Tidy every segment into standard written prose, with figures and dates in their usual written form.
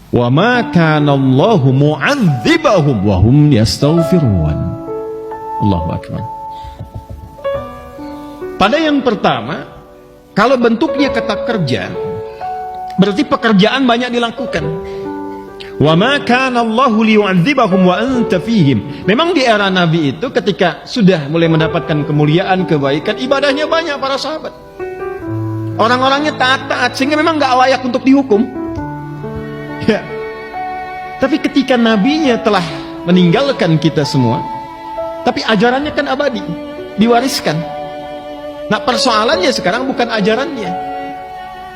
Wa ma kana Allahu mu'adzibahum wa hum yastaghfirun. Allahu akbar. Pada yang pertama, kalau bentuknya kata kerja, berarti pekerjaan banyak dilakukan. Wa ma kana Allahu liyu'adzibahum wa anta fihim. Memang di era Nabi itu ketika sudah mulai mendapatkan kemuliaan, kebaikan, ibadahnya banyak para sahabat. Orang-orangnya taat-taat sehingga memang nggak layak untuk dihukum. Ya. Tapi ketika nabinya telah meninggalkan kita semua, tapi ajarannya kan abadi, diwariskan. Nah, persoalannya sekarang bukan ajarannya,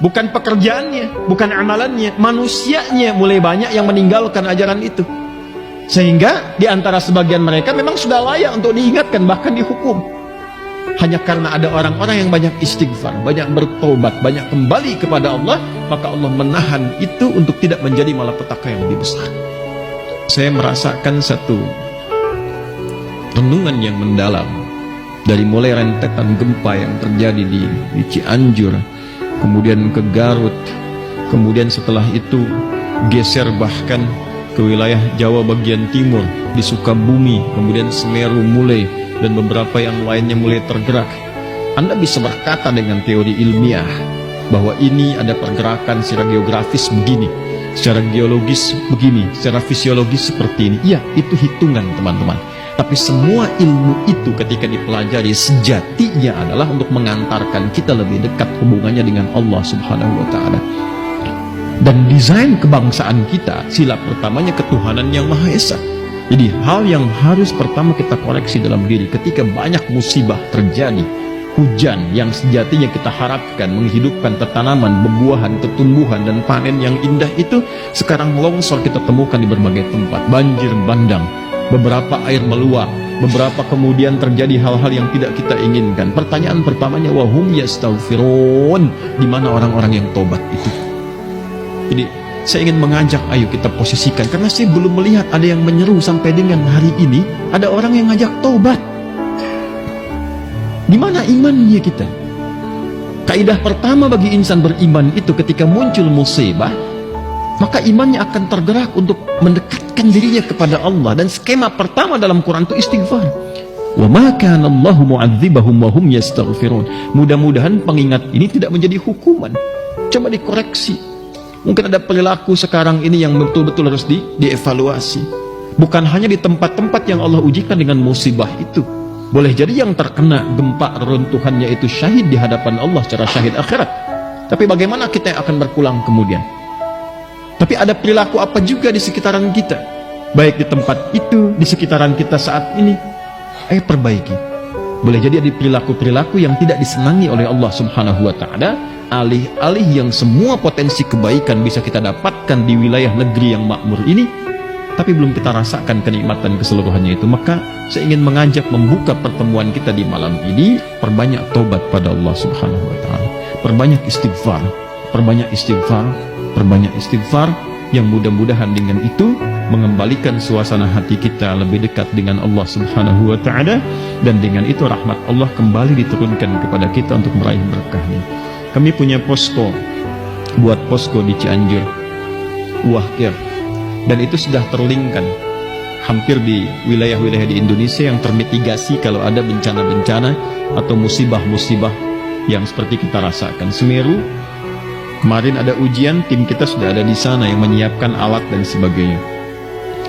bukan pekerjaannya, bukan amalannya, manusianya mulai banyak yang meninggalkan ajaran itu. Sehingga di antara sebagian mereka memang sudah layak untuk diingatkan, bahkan dihukum. Hanya karena ada orang-orang yang banyak istighfar, banyak bertobat, banyak kembali kepada Allah, maka Allah menahan itu untuk tidak menjadi malapetaka yang lebih besar. Saya merasakan satu renungan yang mendalam dari mulai rentetan gempa yang terjadi di Cianjur, kemudian ke Garut, kemudian setelah itu geser bahkan ke wilayah Jawa bagian timur, di Sukabumi, kemudian Semeru mulai, dan beberapa yang lainnya mulai tergerak. Anda bisa berkata dengan teori ilmiah bahwa ini ada pergerakan secara geografis begini, secara geologis begini, secara fisiologis seperti ini. Ya, itu hitungan teman-teman. Tapi semua ilmu itu ketika dipelajari sejatinya adalah untuk mengantarkan kita lebih dekat hubungannya dengan Allah Subhanahu wa Ta'ala. Dan desain kebangsaan kita, sila pertamanya ketuhanan yang Maha Esa. Jadi hal yang harus pertama kita koreksi dalam diri ketika banyak musibah terjadi, hujan yang sejatinya kita harapkan menghidupkan tanaman, bebuahan, tumbuhan dan panen yang indah itu, sekarang longsor kita temukan di berbagai tempat, banjir bandang, beberapa air meluap, beberapa kemudian terjadi hal-hal yang tidak kita inginkan. Pertanyaan pertamanya, wahum yastaghfirun, di mana orang-orang yang tobat itu? Jadi saya ingin mengajak, ayo kita posisikan, karena saya belum melihat ada yang menyeru sampai dengan hari ini ada orang yang ngajak tobat. Di mana imannya kita? Kaidah pertama bagi insan beriman itu ketika muncul musibah, maka imannya akan tergerak untuk mendekatkan dirinya kepada Allah. Dan skema pertama dalam Quran itu istighfar. Wa ma kana Allahu mu'adzibahum wa hum yastaghfirun. Mudah-mudahan pengingat ini tidak menjadi hukuman. Coba dikoreksi. Mungkin ada perilaku sekarang ini yang betul-betul harus dievaluasi. Bukan hanya di tempat-tempat yang Allah ujikan dengan musibah itu. Boleh jadi yang terkena gempa reruntuhannya itu syahid di hadapan Allah secara syahid akhirat. Tapi bagaimana kita yang akan berpulang kemudian? Tapi ada perilaku apa juga di sekitaran kita, baik di tempat itu, di sekitaran kita saat ini. Ayo perbaiki. Boleh jadi ada perilaku-perilaku yang tidak disenangi oleh Allah Subhanahu wa Ta'ala, alih-alih yang semua potensi kebaikan bisa kita dapatkan di wilayah negeri yang makmur ini, tapi belum kita rasakan kenikmatan keseluruhannya itu. Maka saya ingin mengajak membuka pertemuan kita di malam ini, perbanyak tobat pada Allah Subhanahu wa Ta'ala, perbanyak istighfar, perbanyak istighfar, perbanyak istighfar, yang mudah-mudahan dengan itu mengembalikan suasana hati kita lebih dekat dengan Allah Subhanahu wa Ta'ala, dan dengan itu rahmat Allah kembali diturunkan kepada kita untuk meraih berkahnya. Kami punya posko, buat posko di Cianjur, Wahkir, dan itu sudah terlinkkan hampir di wilayah-wilayah di Indonesia yang termitigasi kalau ada bencana-bencana atau musibah-musibah yang seperti kita rasakan. Semeru, kemarin ada ujian, tim kita sudah ada di sana yang menyiapkan alat dan sebagainya.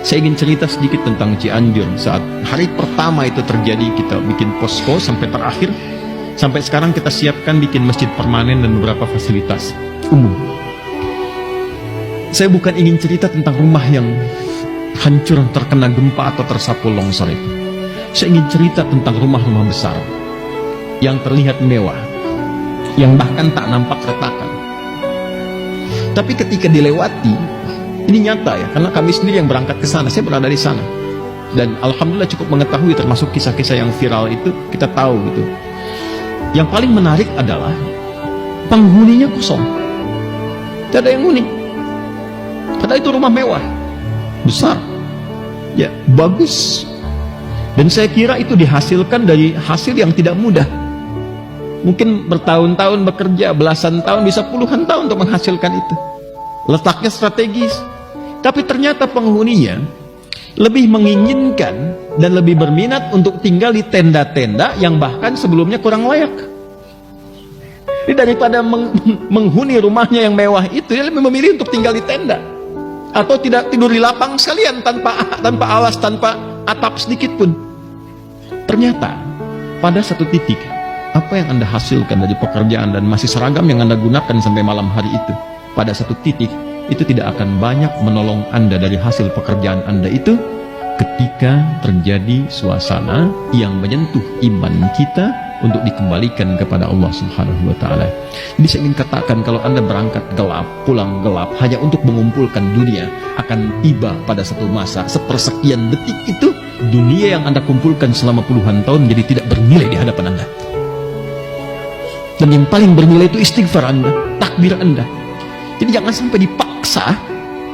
Saya ingin cerita sedikit tentang Cianjur. Saat hari pertama itu terjadi, kita bikin posko sampai terakhir. Sampai sekarang kita siapkan bikin masjid permanen dan beberapa fasilitas umum. Saya bukan ingin cerita tentang rumah yang hancur terkena gempa atau tersapu longsor itu. Saya ingin cerita tentang rumah-rumah besar yang terlihat mewah, yang bahkan tak nampak retakan. Tapi ketika dilewati, ini nyata ya, karena kami sendiri yang berangkat ke sana, saya berada di sana. Dan alhamdulillah cukup mengetahui, termasuk kisah-kisah yang viral itu, kita tahu gitu. Yang paling menarik adalah penghuninya kosong, tidak ada yang huni. Padahal itu rumah mewah, besar, ya bagus. Dan saya kira itu dihasilkan dari hasil yang tidak mudah. Mungkin bertahun-tahun bekerja, belasan tahun, bisa puluhan tahun untuk menghasilkan itu. Letaknya strategis, Tapi ternyata penghuninya lebih menginginkan dan lebih berminat untuk tinggal di tenda-tenda yang bahkan sebelumnya kurang layak. Jadi daripada menghuni rumahnya yang mewah itu, dia lebih memilih untuk tinggal di tenda. Atau tidak tidur di lapang sekalian, tanpa alas, tanpa atap sedikit pun. Ternyata pada satu titik, apa yang Anda hasilkan dari pekerjaan dan masih seragam yang Anda gunakan sampai malam hari itu, pada satu titik itu tidak akan banyak menolong Anda dari hasil pekerjaan Anda itu ketika terjadi suasana yang menyentuh iman kita untuk dikembalikan kepada Allah Subhanahu wa Ta'ala. Jadi saya ingin katakan, kalau Anda berangkat gelap, pulang gelap hanya untuk mengumpulkan dunia, akan tiba pada satu masa, sepersekian detik itu dunia yang Anda kumpulkan selama puluhan tahun jadi tidak bernilai di hadapan Anda. Dan yang paling bernilai itu istighfar Anda, takbir Anda. Jadi jangan sampai dipaksa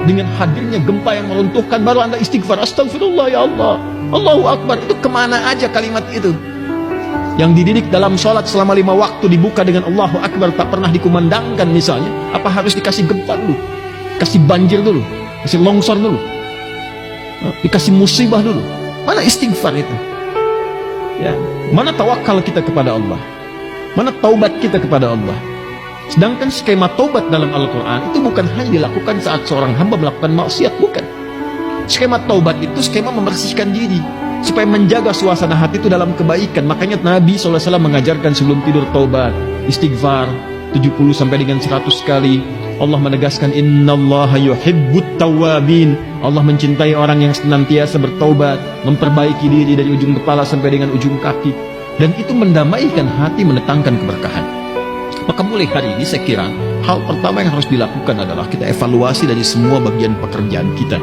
dengan hadirnya gempa yang meruntuhkan baru Anda istighfar, astagfirullah ya Allah, Allahu Akbar. Itu kemana aja kalimat itu? Yang dididik dalam sholat selama 5 waktu dibuka dengan Allahu Akbar, tak pernah dikumandangkan misalnya. Apa harus dikasih gempa dulu? Kasih banjir dulu? Kasih longsor dulu? Dikasih musibah dulu? Mana istighfar itu? Ya. Mana tawakal kita kepada Allah? Mana taubat kita kepada Allah? Sedangkan skema taubat dalam Al-Quran itu bukan hanya dilakukan saat seorang hamba melakukan maksiat, bukan. Skema taubat itu skema membersihkan diri supaya menjaga suasana hati itu dalam kebaikan. Makanya Nabi SAW mengajarkan sebelum tidur taubat, istighfar 70 sampai dengan 100 kali. Allah menegaskan, innallaha yuhibbut tawwabin. Allah mencintai orang yang senantiasa bertaubat, memperbaiki diri dari ujung kepala sampai dengan ujung kaki. Dan itu mendamaikan hati, mendatangkan keberkahan. Maka mulai hari ini saya kira hal pertama yang harus dilakukan adalah kita evaluasi dari semua bagian pekerjaan kita.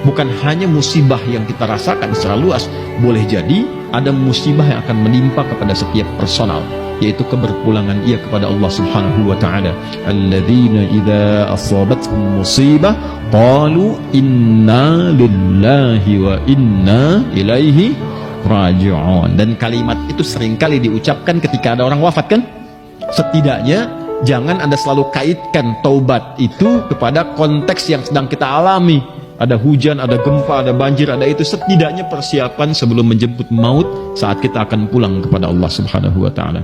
Bukan hanya musibah yang kita rasakan secara luas, boleh jadi ada musibah yang akan menimpa kepada setiap personal, yaitu keberpulangan ia kepada Allah Subhanahu wa Ta'ala. Alladzina idza asabathum musibah qalu inna lillahi wa inna ilaihi raji'un. Dan kalimat itu seringkali diucapkan ketika ada orang wafat, kan? Setidaknya jangan Anda selalu kaitkan taubat itu kepada konteks yang sedang kita alami. Ada hujan, ada gempa, ada banjir, ada itu. Setidaknya persiapan sebelum menjemput maut saat kita akan pulang kepada Allah Subhanahu wa Ta'ala.